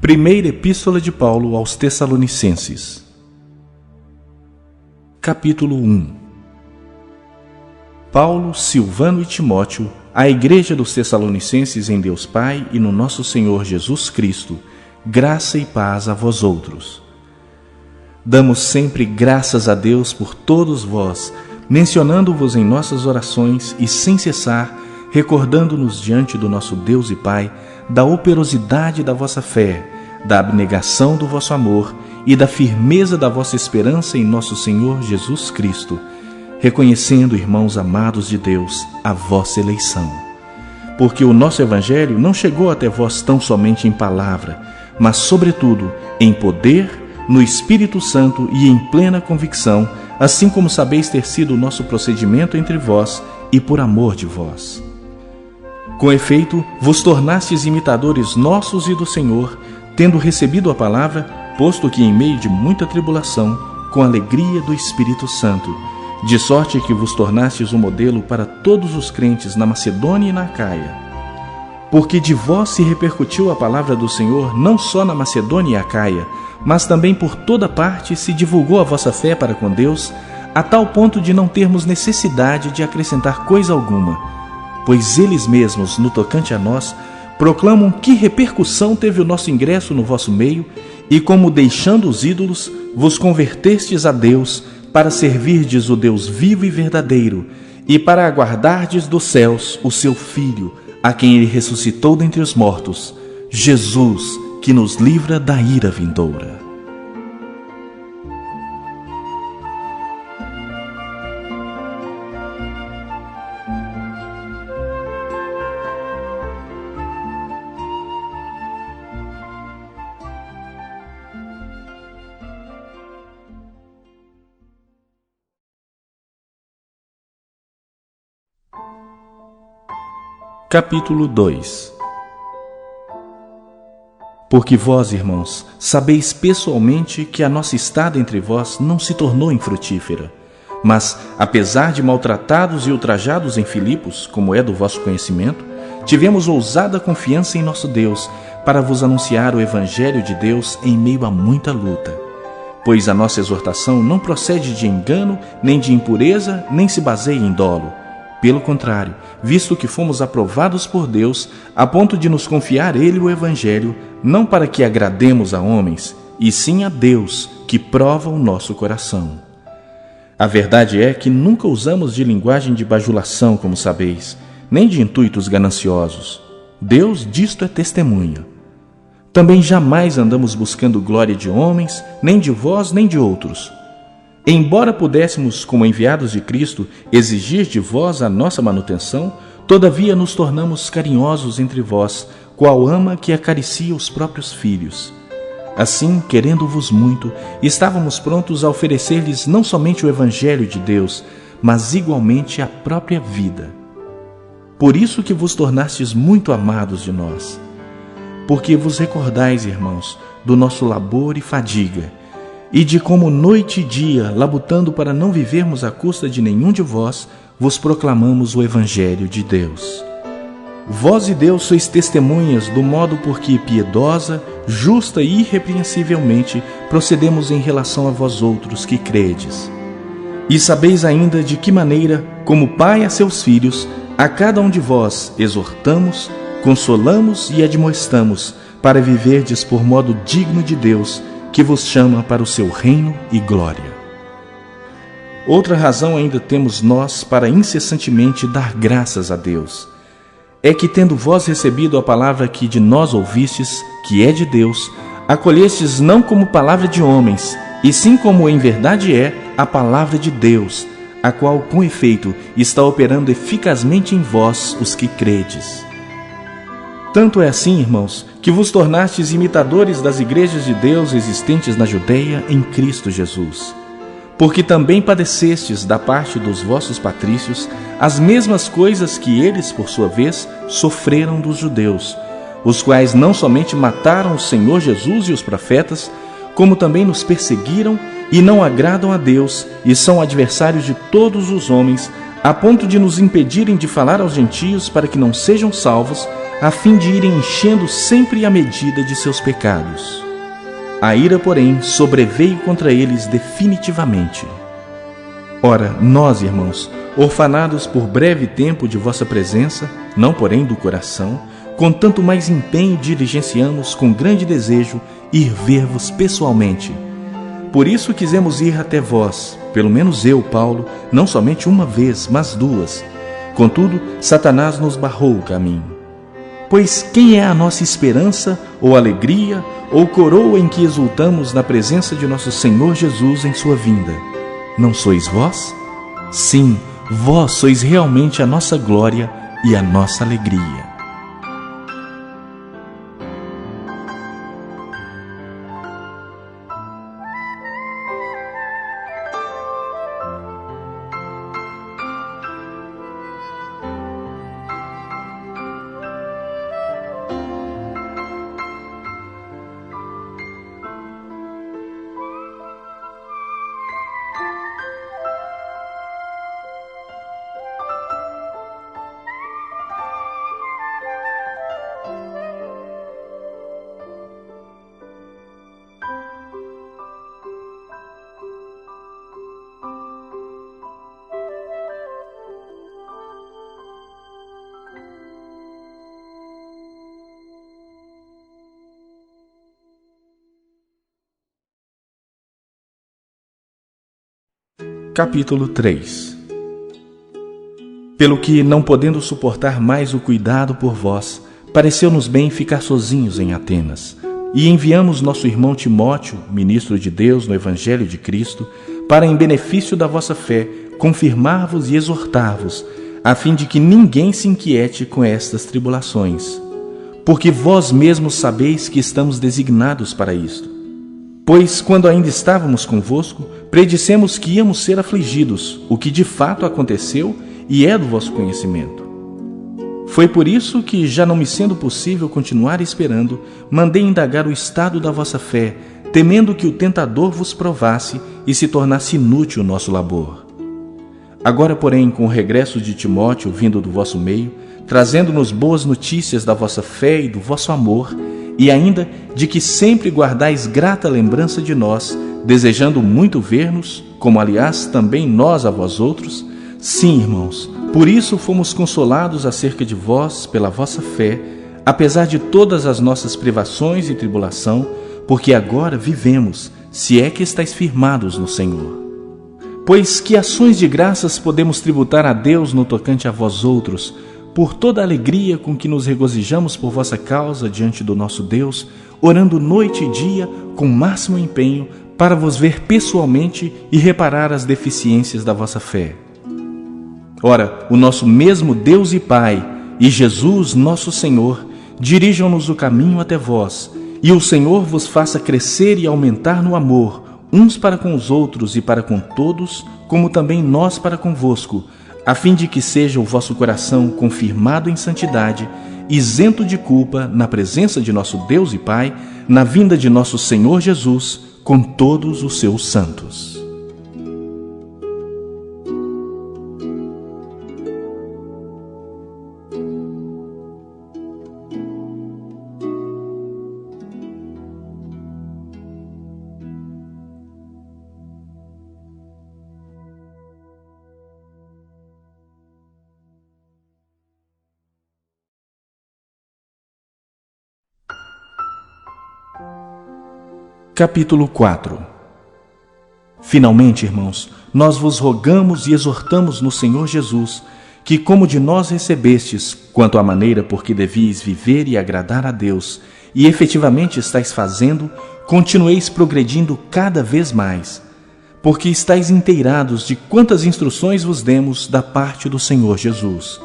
Primeira Epístola de Paulo aos Tessalonicenses. Capítulo 1. Paulo, Silvano e Timóteo, à Igreja dos Tessalonicenses em Deus Pai e no nosso Senhor Jesus Cristo, graça e paz a vós outros. Damos sempre graças a Deus por todos vós, mencionando-vos em nossas orações e sem cessar, recordando-nos diante do nosso Deus e Pai da operosidade da vossa fé, da abnegação do vosso amor e da firmeza da vossa esperança em nosso Senhor Jesus Cristo, reconhecendo, irmãos amados de Deus, a vossa eleição. Porque o nosso Evangelho não chegou até vós tão somente em palavra, mas sobretudo em poder, no Espírito Santo e em plena convicção, assim como sabeis ter sido o nosso procedimento entre vós e por amor de vós. Com efeito, vos tornastes imitadores nossos e do Senhor, tendo recebido a palavra, posto que em meio de muita tribulação, com alegria do Espírito Santo, de sorte que vos tornastes um modelo para todos os crentes na Macedônia e na Acaia. Porque de vós se repercutiu a palavra do Senhor não só na Macedônia e Acaia, mas também por toda parte se divulgou a vossa fé para com Deus, a tal ponto de não termos necessidade de acrescentar coisa alguma, pois eles mesmos, no tocante a nós, proclamam que repercussão teve o nosso ingresso no vosso meio e como, deixando os ídolos, vos convertestes a Deus para servirdes o Deus vivo e verdadeiro e para aguardardes dos céus o seu Filho, a quem ele ressuscitou dentre os mortos, Jesus, que nos livra da ira vindoura. Capítulo 2. Porque vós, irmãos, sabeis pessoalmente que a nossa estada entre vós não se tornou infrutífera, mas, apesar de maltratados e ultrajados em Filipos, como é do vosso conhecimento, tivemos ousada confiança em nosso Deus para vos anunciar o Evangelho de Deus em meio a muita luta. Pois a nossa exortação não procede de engano, nem de impureza, nem se baseia em dolo. Pelo contrário, visto que fomos aprovados por Deus, a ponto de nos confiar Ele o Evangelho, não para que agrademos a homens, e sim a Deus, que prova o nosso coração. A verdade é que nunca usamos de linguagem de bajulação, como sabeis, nem de intuitos gananciosos. Deus disto é testemunha. Também jamais andamos buscando glória de homens, nem de vós, nem de outros. Embora pudéssemos, como enviados de Cristo, exigir de vós a nossa manutenção, todavia nos tornamos carinhosos entre vós, qual ama que acaricia os próprios filhos. Assim, querendo-vos muito, estávamos prontos a oferecer-lhes não somente o Evangelho de Deus, mas igualmente a própria vida. Por isso que vos tornastes muito amados de nós. Porque vos recordais, irmãos, do nosso labor e fadiga, e de como noite e dia, labutando para não vivermos à custa de nenhum de vós, vos proclamamos o Evangelho de Deus. Vós e Deus sois testemunhas do modo por que piedosa, justa e irrepreensivelmente procedemos em relação a vós outros que credes. E sabeis ainda de que maneira, como pai a seus filhos, a cada um de vós exortamos, consolamos e admoestamos, para viverdes por modo digno de Deus, que vos chama para o seu reino e glória. Outra razão ainda temos nós para incessantemente dar graças a Deus. É que, tendo vós recebido a palavra que de nós ouvistes, que é de Deus, acolhestes não como palavra de homens, e sim como em verdade é a palavra de Deus, a qual, com efeito, está operando eficazmente em vós, os que credes. Tanto é assim, irmãos, que vos tornastes imitadores das igrejas de Deus existentes na Judeia em Cristo Jesus. Porque também padecestes da parte dos vossos patrícios as mesmas coisas que eles, por sua vez, sofreram dos judeus, os quais não somente mataram o Senhor Jesus e os profetas, como também nos perseguiram e não agradam a Deus e são adversários de todos os homens, a ponto de nos impedirem de falar aos gentios para que não sejam salvos, a fim de irem enchendo sempre a medida de seus pecados. A ira, porém, sobreveio contra eles definitivamente. Ora, nós, irmãos, orfanados por breve tempo de vossa presença, não porém do coração, com tanto mais empenho diligenciamos com grande desejo ir ver-vos pessoalmente. Por isso quisemos ir até vós, pelo menos eu, Paulo, não somente uma vez, mas duas. Contudo, Satanás nos barrou o caminho. Pois quem é a nossa esperança, ou alegria, ou coroa em que exultamos na presença de nosso Senhor Jesus em sua vinda? Não sois vós? Sim, vós sois realmente a nossa glória e a nossa alegria. Capítulo 3. Pelo que, não podendo suportar mais o cuidado por vós, pareceu-nos bem ficar sozinhos em Atenas, e enviamos nosso irmão Timóteo, ministro de Deus no Evangelho de Cristo, para, em benefício da vossa fé, confirmar-vos e exortar-vos, a fim de que ninguém se inquiete com estas tribulações. Porque vós mesmos sabeis que estamos designados para isto. Pois, quando ainda estávamos convosco, predissemos que íamos ser afligidos, o que de fato aconteceu e é do vosso conhecimento. Foi por isso que, já não me sendo possível continuar esperando, mandei indagar o estado da vossa fé, temendo que o tentador vos provasse e se tornasse inútil o nosso labor. Agora, porém, com o regresso de Timóteo vindo do vosso meio, trazendo-nos boas notícias da vossa fé e do vosso amor, e ainda de que sempre guardais grata lembrança de nós, desejando muito ver-nos, como aliás também nós a vós outros, sim, irmãos, por isso fomos consolados acerca de vós pela vossa fé, apesar de todas as nossas privações e tribulação, porque agora vivemos, se é que estáis firmados no Senhor. Pois que ações de graças podemos tributar a Deus no tocante a vós outros, por toda a alegria com que nos regozijamos por vossa causa diante do nosso Deus, orando noite e dia com máximo empenho para vos ver pessoalmente e reparar as deficiências da vossa fé. Ora, o nosso mesmo Deus e Pai e Jesus nosso Senhor dirijam-nos o caminho até vós, e o Senhor vos faça crescer e aumentar no amor, uns para com os outros e para com todos, como também nós para convosco, a fim de que seja o vosso coração confirmado em santidade, isento de culpa na presença de nosso Deus e Pai, na vinda de nosso Senhor Jesus, com todos os seus santos. Capítulo 4. Finalmente, irmãos, nós vos rogamos e exortamos no Senhor Jesus, que como de nós recebestes, quanto à maneira por que devíeis viver e agradar a Deus, e efetivamente estáis fazendo, continueis progredindo cada vez mais, porque estáis inteirados de quantas instruções vos demos da parte do Senhor Jesus.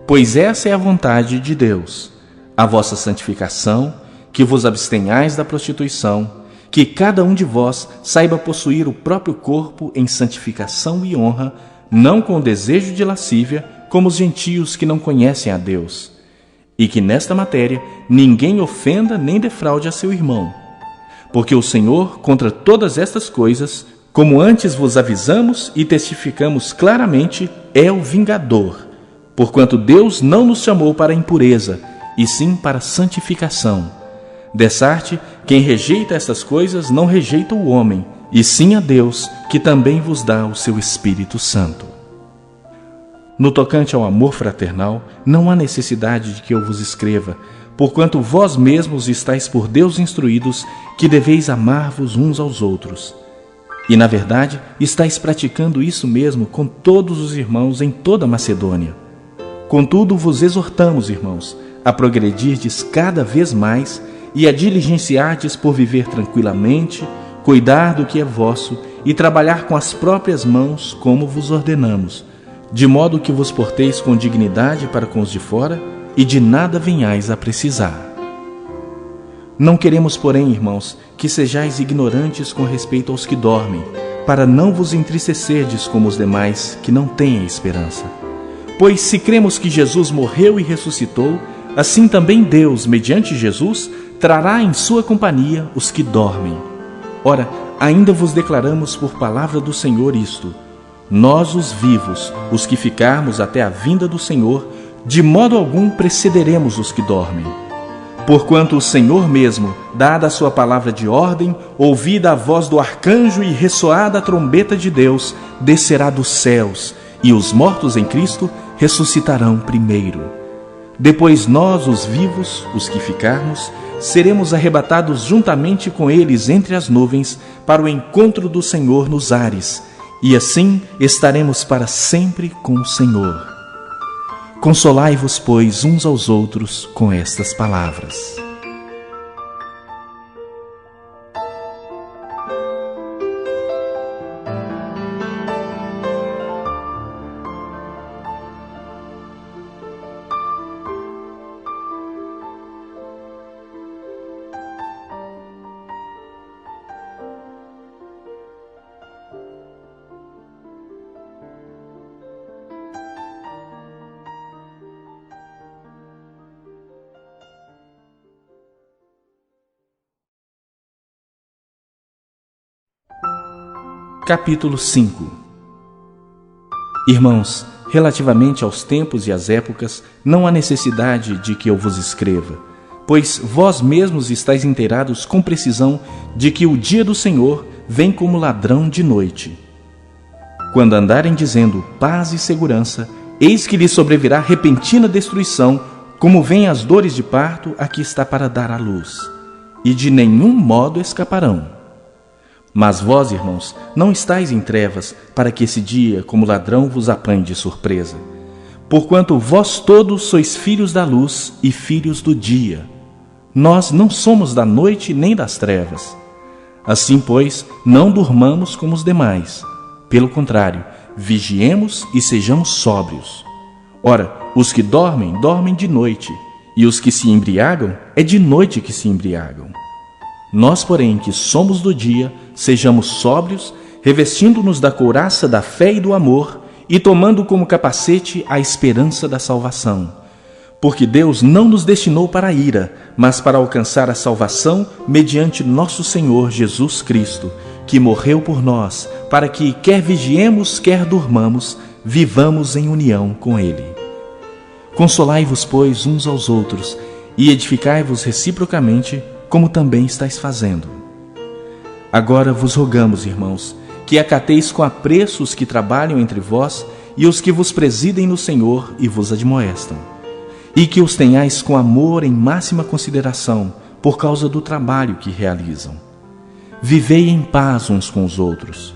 Pois essa é a vontade de Deus, a vossa santificação, que vos abstenhais da prostituição, que cada um de vós saiba possuir o próprio corpo em santificação e honra, não com desejo de lascívia, como os gentios que não conhecem a Deus, e que nesta matéria ninguém ofenda nem defraude a seu irmão. Porque o Senhor, contra todas estas coisas, como antes vos avisamos e testificamos claramente, é o vingador, porquanto Deus não nos chamou para a impureza, e sim para santificação. Dessarte, quem rejeita estas coisas não rejeita o homem, e sim a Deus, que também vos dá o seu Espírito Santo. No tocante ao amor fraternal, não há necessidade de que eu vos escreva, porquanto vós mesmos estáis por Deus instruídos que deveis amar-vos uns aos outros. E, na verdade, estáis praticando isso mesmo com todos os irmãos em toda a Macedônia. Contudo, vos exortamos, irmãos, a progredirdes cada vez mais e a diligenciardes por viver tranquilamente, cuidar do que é vosso e trabalhar com as próprias mãos, como vos ordenamos, de modo que vos porteis com dignidade para com os de fora e de nada venhais a precisar. Não queremos, porém, irmãos, que sejais ignorantes com respeito aos que dormem, para não vos entristecerdes como os demais que não têm a esperança. Pois se cremos que Jesus morreu e ressuscitou, assim também Deus, mediante Jesus, trará em sua companhia os que dormem. Ora, ainda vos declaramos por palavra do Senhor isto: nós, os vivos, os que ficarmos até a vinda do Senhor, de modo algum precederemos os que dormem. Porquanto o Senhor mesmo, dada a sua palavra de ordem, ouvida a voz do arcanjo e ressoada a trombeta de Deus, descerá dos céus, e os mortos em Cristo ressuscitarão primeiro. Depois nós, os vivos, os que ficarmos, seremos arrebatados juntamente com eles entre as nuvens para o encontro do Senhor nos ares, e assim estaremos para sempre com o Senhor. Consolai-vos, pois, uns aos outros com estas palavras. Capítulo 5. Irmãos, relativamente aos tempos e às épocas, não há necessidade de que eu vos escreva, pois vós mesmos estáis inteirados com precisão de que o dia do Senhor vem como ladrão de noite. Quando andarem dizendo paz e segurança, eis que lhes sobrevirá repentina destruição, como vêm as dores de parto a que está para dar à luz, e de nenhum modo escaparão. Mas vós, irmãos, não estáis em trevas, para que esse dia, como ladrão, vos apanhe de surpresa. Porquanto vós todos sois filhos da luz e filhos do dia. Nós não somos da noite nem das trevas. Assim, pois, não durmamos como os demais. Pelo contrário, vigiemos e sejamos sóbrios. Ora, os que dormem, dormem de noite, e os que se embriagam, é de noite que se embriagam. Nós, porém, que somos do dia, sejamos sóbrios, revestindo-nos da couraça da fé e do amor, e tomando como capacete a esperança da salvação. Porque Deus não nos destinou para a ira, mas para alcançar a salvação mediante nosso Senhor Jesus Cristo, que morreu por nós, para que, quer vigiemos, quer durmamos, vivamos em união com Ele. Consolai-vos, pois, uns aos outros, e edificai-vos reciprocamente, como também estáis fazendo. Agora vos rogamos, irmãos, que acateis com apreço os que trabalham entre vós e os que vos presidem no Senhor e vos admoestam, e que os tenhais com amor em máxima consideração, por causa do trabalho que realizam. Vivei em paz uns com os outros.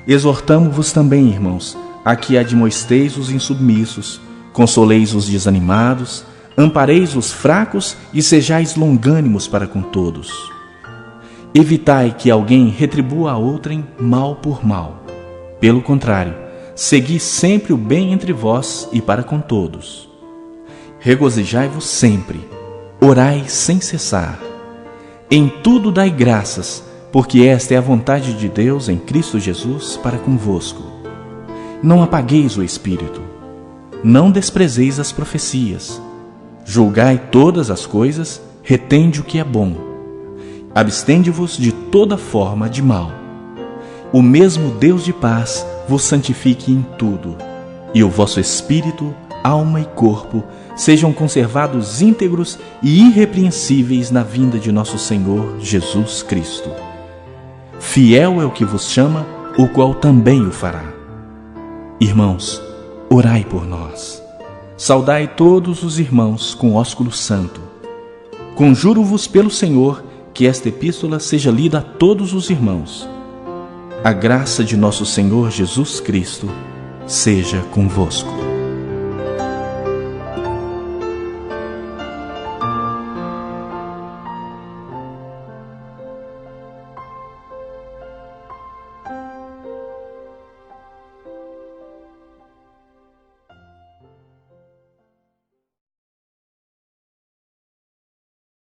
Exortamo-vos também, irmãos, a que admoesteis os insubmissos, consoleis os desanimados, ampareis os fracos e sejais longânimos para com todos. Evitai que alguém retribua a outrem mal por mal. Pelo contrário, segui sempre o bem entre vós e para com todos. Regozijai-vos sempre, orai sem cessar. Em tudo dai graças, porque esta é a vontade de Deus em Cristo Jesus para convosco. Não apagueis o Espírito. Não desprezeis as profecias. Julgai todas as coisas, retende o que é bom. Abstende-vos de toda forma de mal. O mesmo Deus de paz vos santifique em tudo, e o vosso espírito, alma e corpo sejam conservados íntegros e irrepreensíveis na vinda de nosso Senhor Jesus Cristo. Fiel é o que vos chama, o qual também o fará. Irmãos, orai por nós. Saudai todos os irmãos com ósculo santo. Conjuro-vos pelo Senhor que esta epístola seja lida a todos os irmãos. A graça de nosso Senhor Jesus Cristo seja convosco.